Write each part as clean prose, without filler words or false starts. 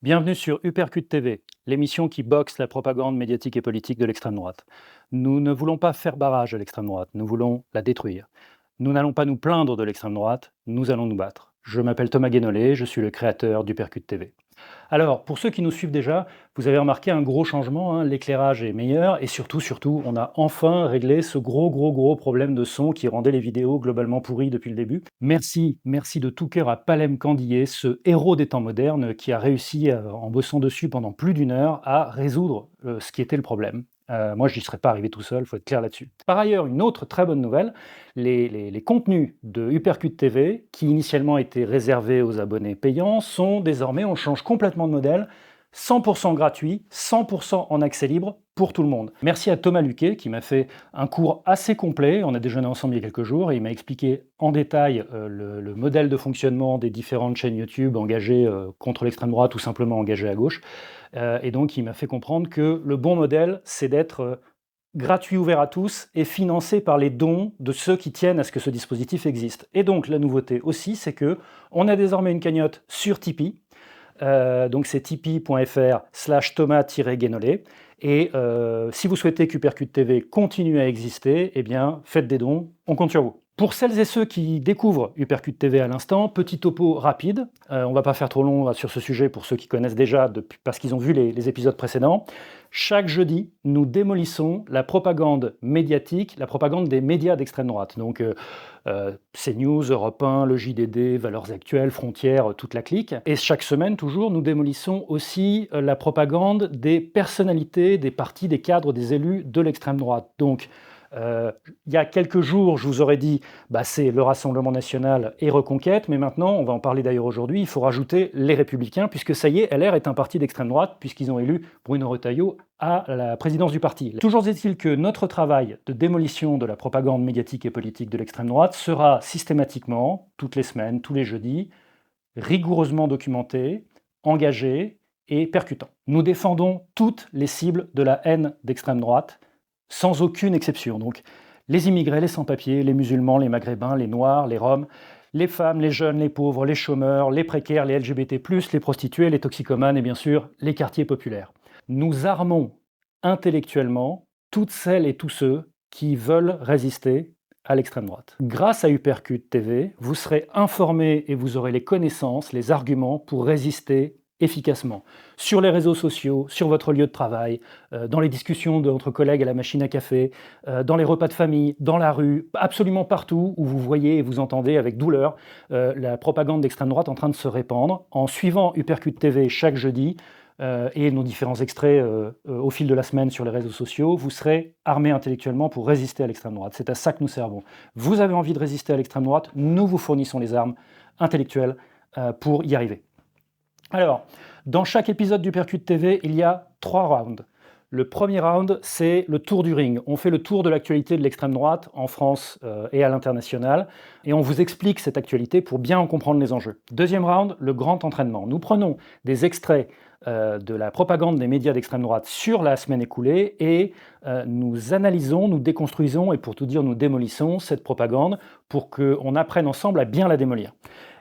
Bienvenue sur Uppercut TV, l'émission qui boxe la propagande médiatique et politique de l'extrême droite. Nous ne voulons pas faire barrage à l'extrême droite, nous voulons la détruire. Nous n'allons pas nous plaindre de l'extrême droite, nous allons nous battre. Je m'appelle Thomas Guénolé, je suis le créateur d'Uppercut TV. Alors, pour ceux qui nous suivent déjà, vous avez remarqué un gros changement, hein, l'éclairage est meilleur et surtout, on a enfin réglé ce gros problème de son qui rendait les vidéos globalement pourries depuis le début. Merci de tout cœur à Palem Candillé, ce héros des temps modernes qui a réussi, en bossant dessus pendant plus d'une heure, à résoudre ce qui était le problème. Moi, je n'y serais pas arrivé tout seul, il faut être clair là-dessus. Par ailleurs, une autre très bonne nouvelle, les contenus de Uppercut TV, qui initialement étaient réservés aux abonnés payants, sont désormais, on change complètement de modèle, 100% gratuit, 100% en accès libre pour tout le monde. Merci à Thomas Luquet qui m'a fait un cours assez complet, on a déjeuné ensemble il y a quelques jours et il m'a expliqué en détail le modèle de fonctionnement des différentes chaînes YouTube engagées contre l'extrême droite ou simplement engagées à gauche. Et donc il m'a fait comprendre que le bon modèle, c'est d'être gratuit, ouvert à tous et financé par les dons de ceux qui tiennent à ce que ce dispositif existe. Et donc la nouveauté aussi, c'est que on a désormais une cagnotte sur Tipeee. Donc c'est tipeee.fr/Thomas-Guénolé. Et si vous souhaitez qu'Uppercut TV continue à exister, eh bien faites des dons, on compte sur vous. Pour celles et ceux qui découvrent Uppercut TV à l'instant, petit topo rapide. On ne va pas faire trop long sur ce sujet pour ceux qui connaissent déjà parce qu'ils ont vu les épisodes précédents. Chaque jeudi, nous démolissons la propagande médiatique, la propagande des médias d'extrême droite. Donc CNews, Europe 1, le JDD, Valeurs Actuelles, Frontières, toute la clique. Et chaque semaine, toujours, nous démolissons aussi la propagande des personnalités, des partis, des cadres, des élus de l'extrême droite. Donc, il y a quelques jours, je vous aurais dit, c'est le Rassemblement national et Reconquête, mais maintenant, on va en parler d'ailleurs aujourd'hui, il faut rajouter les Républicains, puisque ça y est, LR est un parti d'extrême droite, puisqu'ils ont élu Bruno Retailleau à la présidence du parti. Toujours est-il que notre travail de démolition de la propagande médiatique et politique de l'extrême droite sera systématiquement, toutes les semaines, tous les jeudis, rigoureusement documenté, engagé et percutant. Nous défendons toutes les cibles de la haine d'extrême droite, sans aucune exception. Donc, les immigrés, les sans-papiers, les musulmans, les maghrébins, les noirs, les roms, les femmes, les jeunes, les pauvres, les chômeurs, les précaires, les LGBT+, les prostituées, les toxicomanes et bien sûr les quartiers populaires. Nous armons intellectuellement toutes celles et tous ceux qui veulent résister à l'extrême droite. Grâce à Uppercut TV, vous serez informés et vous aurez les connaissances, les arguments pour résister efficacement. Sur les réseaux sociaux, sur votre lieu de travail, dans les discussions entre collègues à la machine à café, dans les repas de famille, dans la rue, absolument partout où vous voyez et vous entendez avec douleur la propagande d'extrême droite en train de se répandre. En suivant Uppercut TV chaque jeudi et nos différents extraits au fil de la semaine sur les réseaux sociaux, vous serez armés intellectuellement pour résister à l'extrême droite. C'est à ça que nous servons. Vous avez envie de résister à l'extrême droite, nous vous fournissons les armes intellectuelles pour y arriver. Alors, dans chaque épisode d'Uppercut TV, il y a 3 rounds. Le premier round, c'est le tour du ring. On fait le tour de l'actualité de l'extrême droite en France et à l'international, et on vous explique cette actualité pour bien en comprendre les enjeux. Deuxième round, le grand entraînement. Nous prenons des extraits de la propagande des médias d'extrême droite sur la semaine écoulée et nous analysons, nous déconstruisons et pour tout dire, nous démolissons cette propagande pour qu'on apprenne ensemble à bien la démolir.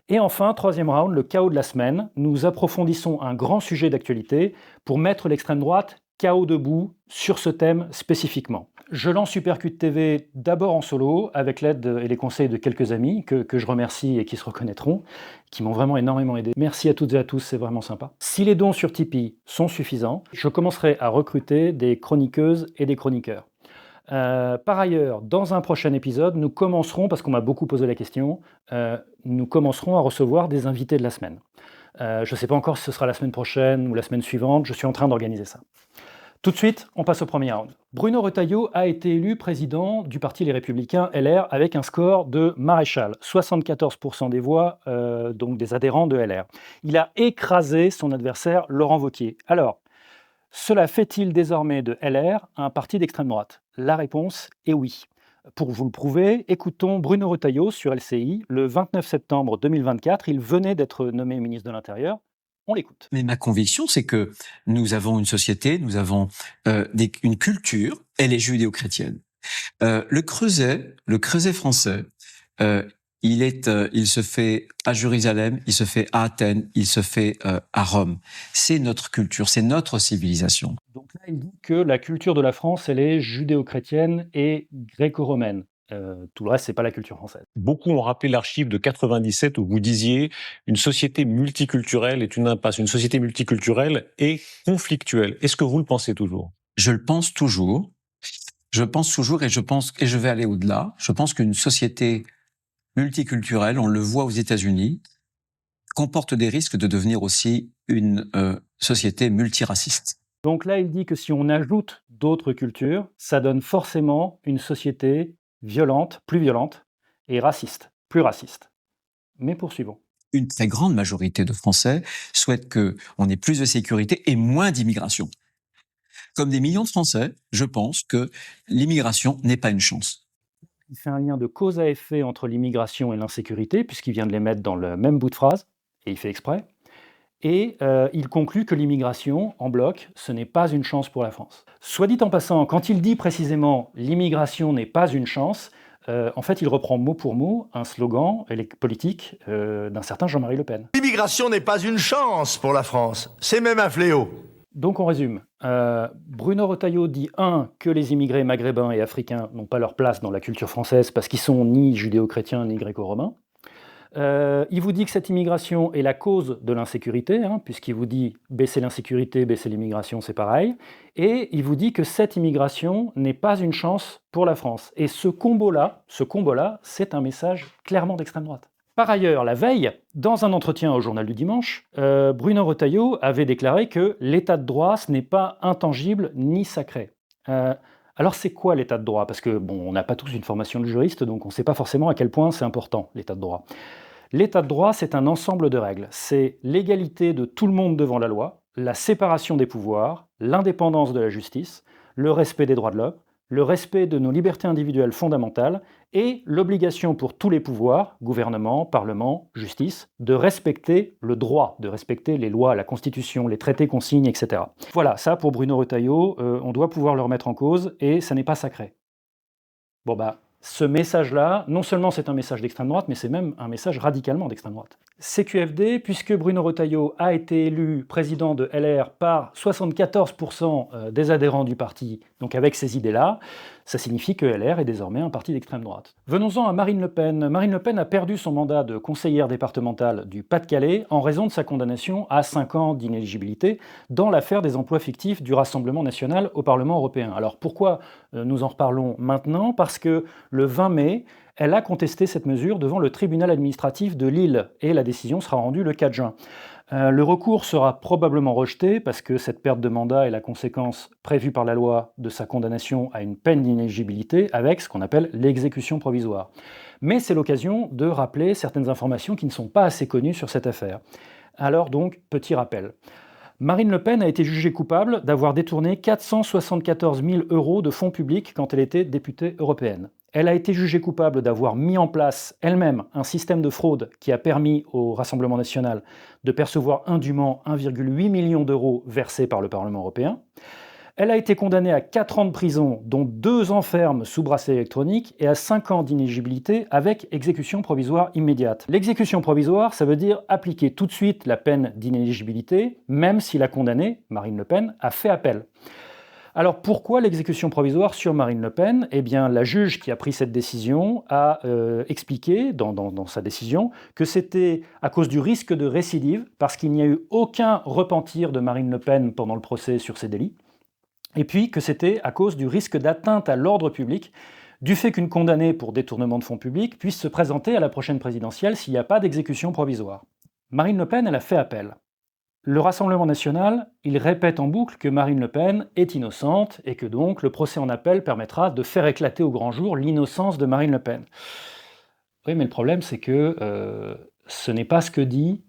Et enfin, troisième round, le chaos de la semaine. Nous approfondissons un grand sujet d'actualité pour mettre l'extrême droite KO debout sur ce thème spécifiquement. Je lance Uppercut TV d'abord en solo, avec l'aide et les conseils de quelques amis que je remercie et qui se reconnaîtront, qui m'ont vraiment énormément aidé. Merci à toutes et à tous, c'est vraiment sympa. Si les dons sur Tipeee sont suffisants, je commencerai à recruter des chroniqueuses et des chroniqueurs. Par ailleurs, dans un prochain épisode, nous commencerons, parce qu'on m'a beaucoup posé la question, nous commencerons à recevoir des invités de la semaine. Je ne sais pas encore si ce sera la semaine prochaine ou la semaine suivante, je suis en train d'organiser ça. Tout de suite, on passe au premier round. Bruno Retailleau a été élu président du parti Les Républicains LR avec un score de maréchal, 74% des voix, donc des adhérents de LR. Il a écrasé son adversaire Laurent Wauquiez. Alors, cela fait-il désormais de LR un parti d'extrême droite? La réponse est oui. Pour vous le prouver, écoutons Bruno Retailleau sur LCI le 29 septembre 2024. Il venait d'être nommé ministre de l'Intérieur. On l'écoute. Mais ma conviction, c'est que nous avons une société, nous avons une culture, elle est judéo-chrétienne. Le creuset français il se fait à Jérusalem, il se fait à Athènes, il se fait à Rome. C'est notre culture, c'est notre civilisation. Donc là, il dit que la culture de la France, elle est judéo-chrétienne et gréco-romaine. Tout le reste, c'est pas la culture française. Beaucoup ont rappelé l'archive de 97 où vous disiez une société multiculturelle est une impasse. Une société multiculturelle est conflictuelle. Est-ce que vous le pensez toujours? Je le pense toujours. Je pense toujours et je vais aller au-delà. Je pense qu'une société multiculturelle, on le voit aux États-Unis, comporte des risques de devenir aussi une société multiraciste. Donc là, il dit que si on ajoute d'autres cultures, ça donne forcément une société violente, et raciste, plus raciste. Mais poursuivons. Une très grande majorité de Français souhaitent qu'on ait plus de sécurité et moins d'immigration. Comme des millions de Français, je pense que l'immigration n'est pas une chance. Il fait un lien de cause à effet entre l'immigration et l'insécurité, puisqu'il vient de les mettre dans le même bout de phrase, et il fait exprès. Et il conclut que l'immigration, en bloc, ce n'est pas une chance pour la France. Soit dit en passant, quand il dit précisément « l'immigration n'est pas une chance », en fait, il reprend mot pour mot un slogan politique d'un certain Jean-Marie Le Pen. L'immigration n'est pas une chance pour la France, c'est même un fléau. Donc on résume. Bruno Retailleau dit que les immigrés maghrébins et africains n'ont pas leur place dans la culture française parce qu'ils sont ni judéo-chrétiens ni gréco-romains. Il vous dit que cette immigration est la cause de l'insécurité, puisqu'il vous dit baisser l'insécurité, baisser l'immigration, c'est pareil. Et il vous dit que cette immigration n'est pas une chance pour la France. Et ce combo-là, c'est un message clairement d'extrême droite. Par ailleurs, la veille, dans un entretien au Journal du Dimanche, Bruno Retailleau avait déclaré que l'état de droit, ce n'est pas intangible ni sacré. Alors c'est quoi l'état de droit? Parce que on n'a pas tous une formation de juriste, donc on ne sait pas forcément à quel point c'est important, l'état de droit. L'état de droit, c'est un ensemble de règles. C'est l'égalité de tout le monde devant la loi, la séparation des pouvoirs, l'indépendance de la justice, le respect des droits de l'homme, le respect de nos libertés individuelles fondamentales et l'obligation pour tous les pouvoirs, gouvernement, parlement, justice, de respecter le droit, de respecter les lois, la Constitution, les traités qu'on signe, etc. Voilà, ça pour Bruno Retailleau, on doit pouvoir le remettre en cause et ça n'est pas sacré. Ce message-là, non seulement c'est un message d'extrême droite, mais c'est même un message radicalement d'extrême droite. CQFD, puisque Bruno Retailleau a été élu président de LR par 74% des adhérents du parti, donc avec ces idées-là, ça signifie que LR est désormais un parti d'extrême droite. Venons-en à Marine Le Pen. Marine Le Pen a perdu son mandat de conseillère départementale du Pas-de-Calais en raison de sa condamnation à 5 ans d'inéligibilité dans l'affaire des emplois fictifs du Rassemblement national au Parlement européen. Alors pourquoi nous en reparlons maintenant? Parce que le 20 mai, elle a contesté cette mesure devant le tribunal administratif de Lille et la décision sera rendue le 4 juin. Le recours sera probablement rejeté parce que cette perte de mandat est la conséquence prévue par la loi de sa condamnation à une peine d'inéligibilité avec ce qu'on appelle l'exécution provisoire. Mais c'est l'occasion de rappeler certaines informations qui ne sont pas assez connues sur cette affaire. Alors donc, petit rappel. Marine Le Pen a été jugée coupable d'avoir détourné 474 000 € de fonds publics quand elle était députée européenne. Elle a été jugée coupable d'avoir mis en place elle-même un système de fraude qui a permis au Rassemblement national de percevoir indûment 1,8 million d'euros versés par le Parlement européen. Elle a été condamnée à 4 ans de prison, dont 2 ans ferme sous bracelet électronique et à 5 ans d'inéligibilité avec exécution provisoire immédiate. L'exécution provisoire, ça veut dire appliquer tout de suite la peine d'inéligibilité, même si la condamnée, Marine Le Pen, a fait appel. Alors pourquoi l'exécution provisoire sur Marine Le Pen? Eh bien, la juge qui a pris cette décision a expliqué dans sa décision que c'était à cause du risque de récidive, parce qu'il n'y a eu aucun repentir de Marine Le Pen pendant le procès sur ces délits, et puis que c'était à cause du risque d'atteinte à l'ordre public, du fait qu'une condamnée pour détournement de fonds publics puisse se présenter à la prochaine présidentielle s'il n'y a pas d'exécution provisoire. Marine Le Pen, elle a fait appel. Le Rassemblement national, il répète en boucle que Marine Le Pen est innocente et que donc le procès en appel permettra de faire éclater au grand jour l'innocence de Marine Le Pen. Oui, mais le problème, c'est que ce n'est pas ce que dit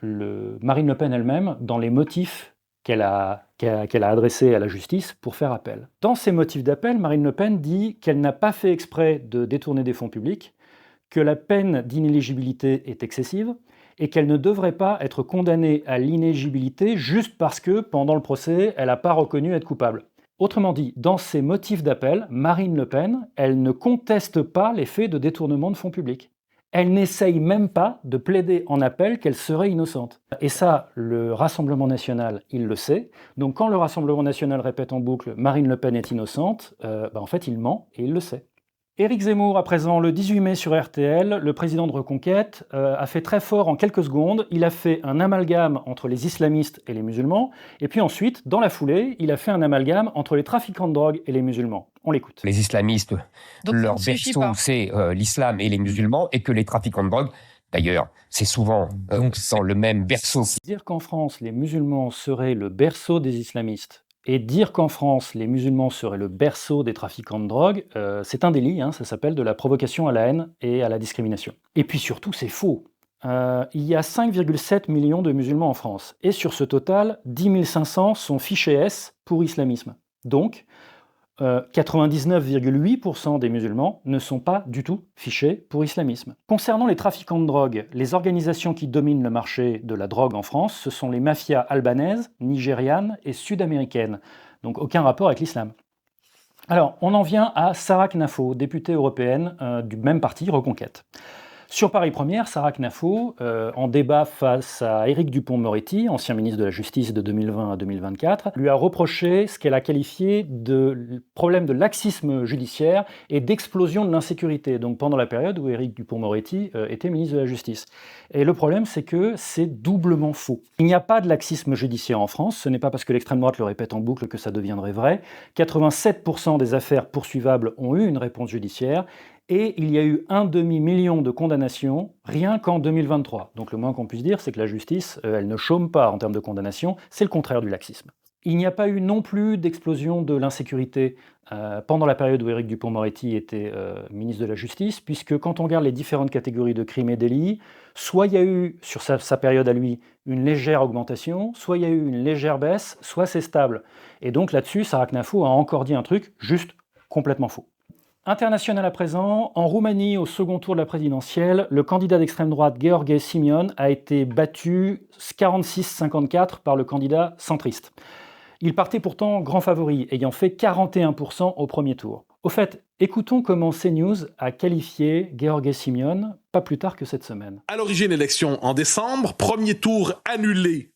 Marine Le Pen elle-même dans les motifs qu'elle a adressés à la justice pour faire appel. Dans ces motifs d'appel, Marine Le Pen dit qu'elle n'a pas fait exprès de détourner des fonds publics, que la peine d'inéligibilité est excessive, et qu'elle ne devrait pas être condamnée à l'inéligibilité juste parce que, pendant le procès, elle n'a pas reconnu être coupable. Autrement dit, dans ses motifs d'appel, Marine Le Pen, elle ne conteste pas les faits de détournement de fonds publics. Elle n'essaye même pas de plaider en appel qu'elle serait innocente. Et ça, le Rassemblement national, il le sait. Donc quand le Rassemblement national répète en boucle « Marine Le Pen est innocente », en fait, il ment et il le sait. Éric Zemmour, à présent, le 18 mai sur RTL, le président de Reconquête, a fait très fort en quelques secondes. Il a fait un amalgame entre les islamistes et les musulmans. Et puis ensuite, dans la foulée, il a fait un amalgame entre les trafiquants de drogue et les musulmans. On l'écoute. Les islamistes, Donc, leur ça ne suffit berceau, pas. c'est l'islam et les musulmans, et que les trafiquants de drogue, d'ailleurs, c'est souvent dans le même berceau. Dire qu'en France, les musulmans seraient le berceau des islamistes et dire qu'en France, les musulmans seraient le berceau des trafiquants de drogue, c'est un délit, ça s'appelle de la provocation à la haine et à la discrimination. Et puis surtout, c'est faux. Il y a 5,7 millions de musulmans en France, et sur ce total, 10 500 sont fichés S pour islamisme. Donc, 99,8% des musulmans ne sont pas du tout fichés pour islamisme. Concernant les trafiquants de drogue, les organisations qui dominent le marché de la drogue en France, ce sont les mafias albanaises, nigérianes et sud-américaines. Donc aucun rapport avec l'islam. Alors, on en vient à Sarah Knafo, députée européenne du même parti, Reconquête. Sur Paris Première, Sarah Knafo, en débat face à Éric Dupond-Moretti, ancien ministre de la Justice de 2020 à 2024, lui a reproché ce qu'elle a qualifié de problème de laxisme judiciaire et d'explosion de l'insécurité, donc pendant la période où Éric Dupond-Moretti était ministre de la Justice. Et le problème, c'est que c'est doublement faux. Il n'y a pas de laxisme judiciaire en France, ce n'est pas parce que l'extrême droite le répète en boucle que ça deviendrait vrai. 87% des affaires poursuivables ont eu une réponse judiciaire, et il y a eu 1,5 million de condamnations rien qu'en 2023. Donc le moins qu'on puisse dire, c'est que la justice, elle ne chôme pas en termes de condamnation, c'est le contraire du laxisme. Il n'y a pas eu non plus d'explosion de l'insécurité pendant la période où Éric Dupond-Moretti était ministre de la Justice, puisque quand on regarde les différentes catégories de crimes et délits, soit il y a eu, sur sa période à lui, une légère augmentation, soit il y a eu une légère baisse, soit c'est stable. Et donc là-dessus, Sarah Knafo a encore dit un truc juste complètement faux. International à présent, en Roumanie, au second tour de la présidentielle, le candidat d'extrême droite Gheorghe Simion a été battu 46-54 par le candidat centriste. Il partait pourtant grand favori, ayant fait 41% au premier tour. Au fait, écoutons comment CNews a qualifié Gheorghe Simion pas plus tard que cette semaine. À l'origine, élection en décembre, premier tour annulé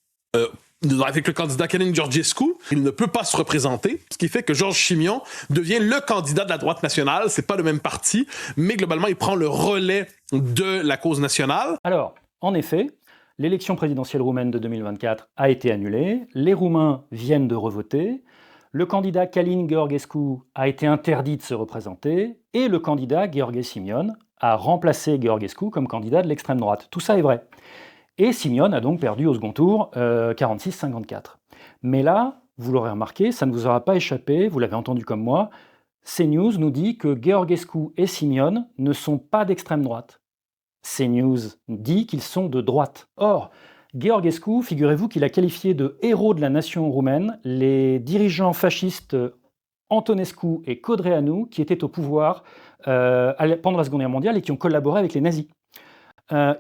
avec le candidat Călin Georgescu. Il ne peut pas se représenter, ce qui fait que Georges Simion devient le candidat de la droite nationale. C'est pas le même parti, mais globalement, il prend le relais de la cause nationale. Alors, en effet, l'élection présidentielle roumaine de 2024 a été annulée, les Roumains viennent de revoter, le candidat Călin Georgescu a été interdit de se représenter, et le candidat Gheorghe Simion a remplacé Georgescu comme candidat de l'extrême droite. Tout ça est vrai. Et Simion a donc perdu au second tour 46-54. Mais là, vous l'aurez remarqué, ça ne vous aura pas échappé, vous l'avez entendu comme moi, CNews nous dit que Georgescu et Simion ne sont pas d'extrême droite. CNews dit qu'ils sont de droite. Or, Georgescu, figurez-vous qu'il a qualifié de héros de la nation roumaine les dirigeants fascistes Antonescu et Codreanu qui étaient au pouvoir pendant la Seconde Guerre mondiale et qui ont collaboré avec les nazis.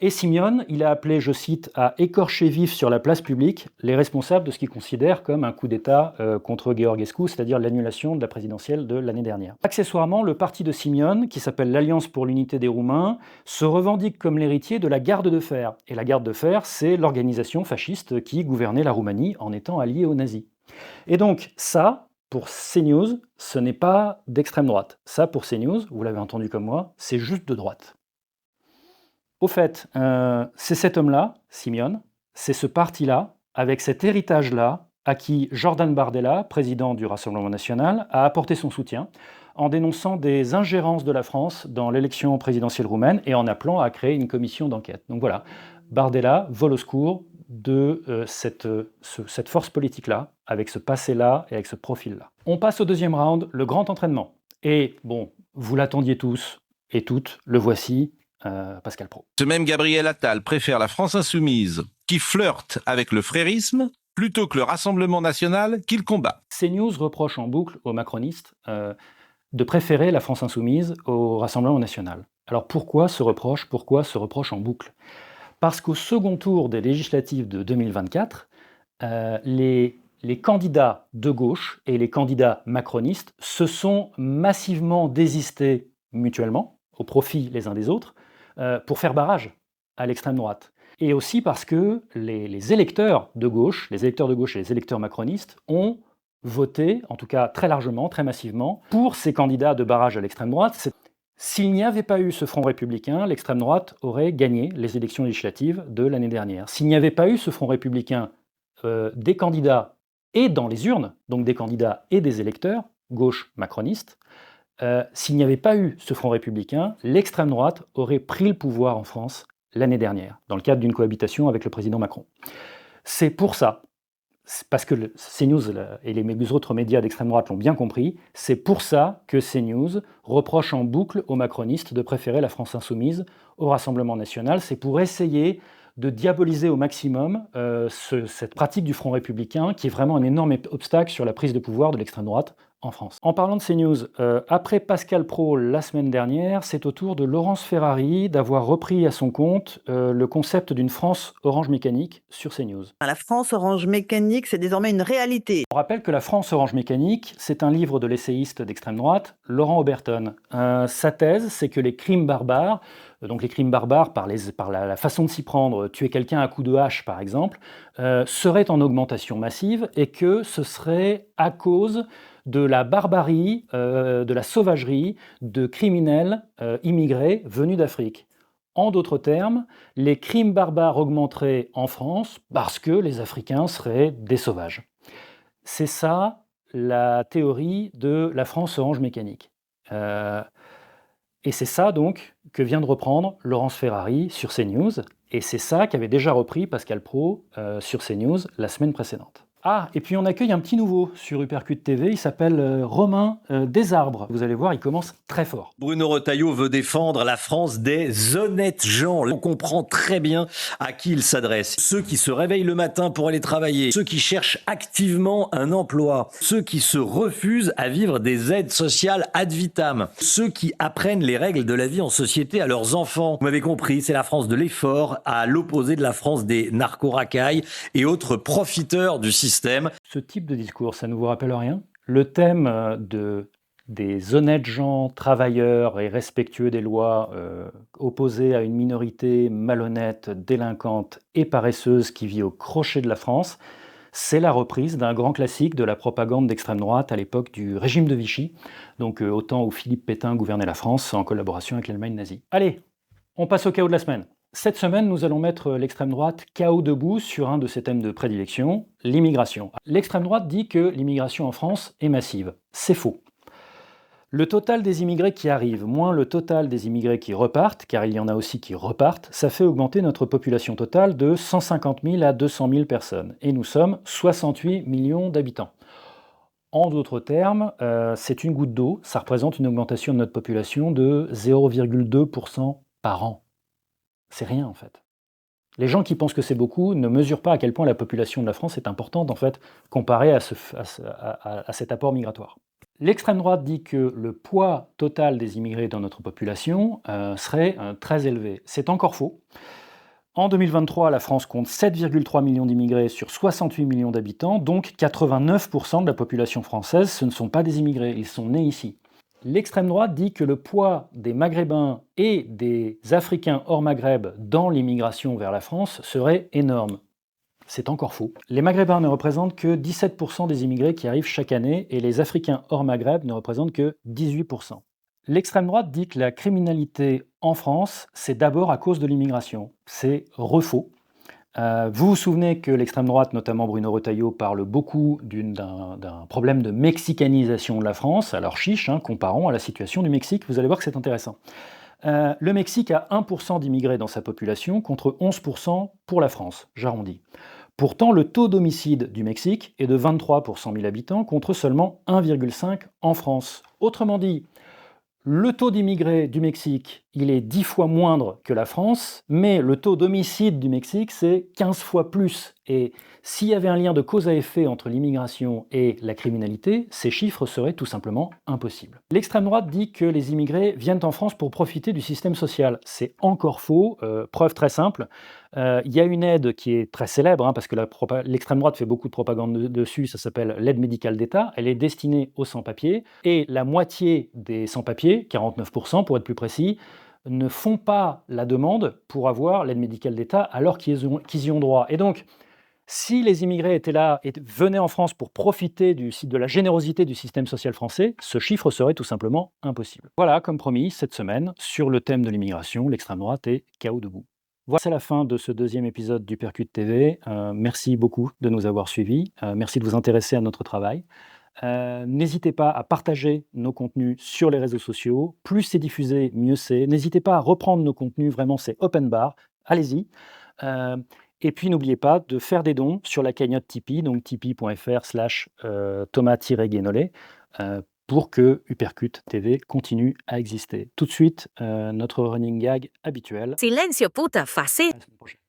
Et Simion, il a appelé, je cite, à écorcher vif sur la place publique les responsables de ce qu'il considère comme un coup d'État contre Georgescu, c'est-à-dire l'annulation de la présidentielle de l'année dernière. Accessoirement, le parti de Simion, qui s'appelle l'Alliance pour l'unité des Roumains, se revendique comme l'héritier de la Garde de fer. Et la Garde de fer, c'est l'organisation fasciste qui gouvernait la Roumanie en étant alliée aux nazis. Et donc ça, pour CNews, ce n'est pas d'extrême droite. Ça, pour CNews, vous l'avez entendu comme moi, c'est juste de droite. Au fait, c'est cet homme-là, Simion, c'est ce parti-là, avec cet héritage-là, à qui Jordan Bardella, président du Rassemblement national, a apporté son soutien en dénonçant des ingérences de la France dans l'élection présidentielle roumaine et en appelant à créer une commission d'enquête. Donc voilà, Bardella vole au secours de cette force politique-là, avec ce passé-là et avec ce profil-là. On passe au deuxième round, le grand entraînement. Et bon, vous l'attendiez tous et toutes, le voici, Pascal Praud. Ce même Gabriel Attal préfère la France insoumise, qui flirte avec le frérisme, plutôt que le Rassemblement national qu'il combat. CNews reproche en boucle aux macronistes de préférer la France insoumise au Rassemblement national. Alors pourquoi ce reproche en boucle ? Parce qu'au second tour des législatives de 2024, les candidats de gauche et les candidats macronistes se sont massivement désistés mutuellement, au profit les uns des autres, pour faire barrage à l'extrême droite. Et aussi parce que les électeurs de gauche et les électeurs macronistes ont voté, en tout cas très largement, très massivement, pour ces candidats de barrage à l'extrême droite. S'il n'y avait pas eu ce Front républicain, l'extrême droite aurait gagné les élections législatives de l'année dernière. S'il n'y avait pas eu ce Front républicain, des candidats et dans les urnes, donc des candidats et des électeurs, gauche macronistes, s'il n'y avait pas eu ce Front républicain, l'extrême droite aurait pris le pouvoir en France l'année dernière, dans le cadre d'une cohabitation avec le président Macron. C'est pour ça, parce que CNews et les autres médias d'extrême droite l'ont bien compris, c'est pour ça que CNews reproche en boucle aux macronistes de préférer la France insoumise au Rassemblement national. C'est pour essayer de diaboliser au maximum cette pratique du Front républicain, qui est vraiment un énorme obstacle sur la prise de pouvoir de l'extrême droite en France. En parlant de CNews, après Pascal Praud la semaine dernière, c'est au tour de Laurence Ferrari d'avoir repris à son compte le concept d'une France orange mécanique sur CNews. La France orange mécanique, c'est désormais une réalité. On rappelle que la France orange mécanique, c'est un livre de l'essayiste d'extrême droite, Laurent Oberton. Sa thèse, c'est que les crimes barbares, donc les crimes barbares par la façon de s'y prendre, tuer quelqu'un à coups de hache par exemple, seraient en augmentation massive et que ce serait à cause de la barbarie, de la sauvagerie de criminels immigrés venus d'Afrique. En d'autres termes, les crimes barbares augmenteraient en France parce que les Africains seraient des sauvages. C'est ça la théorie de la France orange mécanique. Et c'est ça donc que vient de reprendre Laurence Ferrari sur CNews, et c'est ça qu'avait déjà repris Pascal Praud sur CNews la semaine précédente. Ah, et puis on accueille un petit nouveau sur Uppercut TV, il s'appelle Romain Desarbres. Vous allez voir, il commence très fort. Bruno Retailleau veut défendre la France des honnêtes gens. On comprend très bien à qui il s'adresse. Ceux qui se réveillent le matin pour aller travailler, ceux qui cherchent activement un emploi, ceux qui se refusent à vivre des aides sociales ad vitam, ceux qui apprennent les règles de la vie en société à leurs enfants. Vous m'avez compris, c'est la France de l'effort, à l'opposé de la France des narco-racailles et autres profiteurs du système. Ce type de discours, ça ne vous rappelle rien? Le thème des honnêtes gens, travailleurs et respectueux des lois, opposés à une minorité malhonnête, délinquante et paresseuse qui vit au crochet de la France, c'est la reprise d'un grand classique de la propagande d'extrême droite à l'époque du régime de Vichy, donc au temps où Philippe Pétain gouvernait la France en collaboration avec l'Allemagne nazie. Allez, on passe au chaos de la semaine. Cette semaine, nous allons mettre l'extrême droite KO debout sur un de ses thèmes de prédilection, l'immigration. L'extrême droite dit que l'immigration en France est massive. C'est faux. Le total des immigrés qui arrivent, moins le total des immigrés qui repartent, car il y en a aussi qui repartent, ça fait augmenter notre population totale de 150 000 à 200 000 personnes. Et nous sommes 68 millions d'habitants. En d'autres termes, c'est une goutte d'eau, ça représente une augmentation de notre population de 0,2% par an. C'est rien en fait. Les gens qui pensent que c'est beaucoup ne mesurent pas à quel point la population de la France est importante en fait, comparée à cet apport migratoire. L'extrême droite dit que le poids total des immigrés dans notre population serait très élevé. C'est encore faux. En 2023, la France compte 7,3 millions d'immigrés sur 68 millions d'habitants, donc 89% de la population française, ce ne sont pas des immigrés, ils sont nés ici. L'extrême droite dit que le poids des Maghrébins et des Africains hors Maghreb dans l'immigration vers la France serait énorme. C'est encore faux. Les Maghrébins ne représentent que 17% des immigrés qui arrivent chaque année et les Africains hors Maghreb ne représentent que 18%. L'extrême droite dit que la criminalité en France, c'est d'abord à cause de l'immigration. C'est refaux. Vous vous souvenez que l'extrême droite, notamment Bruno Retailleau, parle beaucoup d'un problème de mexicanisation de la France. Alors chiche, comparons à la situation du Mexique, vous allez voir que c'est intéressant. Le Mexique a 1% d'immigrés dans sa population contre 11% pour la France, j'arrondis. Pourtant, le taux d'homicide du Mexique est de 23 pour 100 000 habitants contre seulement 1,5 en France. Autrement dit, le taux d'immigrés du Mexique, il est 10 fois moindre que la France, mais le taux d'homicide du Mexique, c'est 15 fois plus. Et s'il y avait un lien de cause à effet entre l'immigration et la criminalité, ces chiffres seraient tout simplement impossibles. L'extrême droite dit que les immigrés viennent en France pour profiter du système social. C'est encore faux. Preuve très simple. Il y a une aide qui est très célèbre, parce que l'extrême droite fait beaucoup de propagande dessus, ça s'appelle l'aide médicale d'État. Elle est destinée aux sans-papiers, et la moitié des sans-papiers, 49% pour être plus précis, ne font pas la demande pour avoir l'aide médicale d'État alors qu'ils y ont droit. Et donc, si les immigrés étaient là et venaient en France pour profiter de la générosité du système social français, ce chiffre serait tout simplement impossible. Voilà, comme promis, cette semaine, sur le thème de l'immigration, l'extrême droite est KO debout. Voilà, c'est la fin de ce deuxième épisode du Percute TV. Merci beaucoup de nous avoir suivis. Merci de vous intéresser à notre travail. N'hésitez pas à partager nos contenus sur les réseaux sociaux. Plus c'est diffusé, mieux c'est. N'hésitez pas à reprendre nos contenus. Vraiment, c'est open bar. Allez-y. Et puis, n'oubliez pas de faire des dons sur la cagnotte Tipeee, donc tipeee.fr/Thomas-Guénolé, pour que Uppercut TV continue à exister. Tout de suite, notre running gag habituel. Silencio puta, facile. À la semaine prochaine.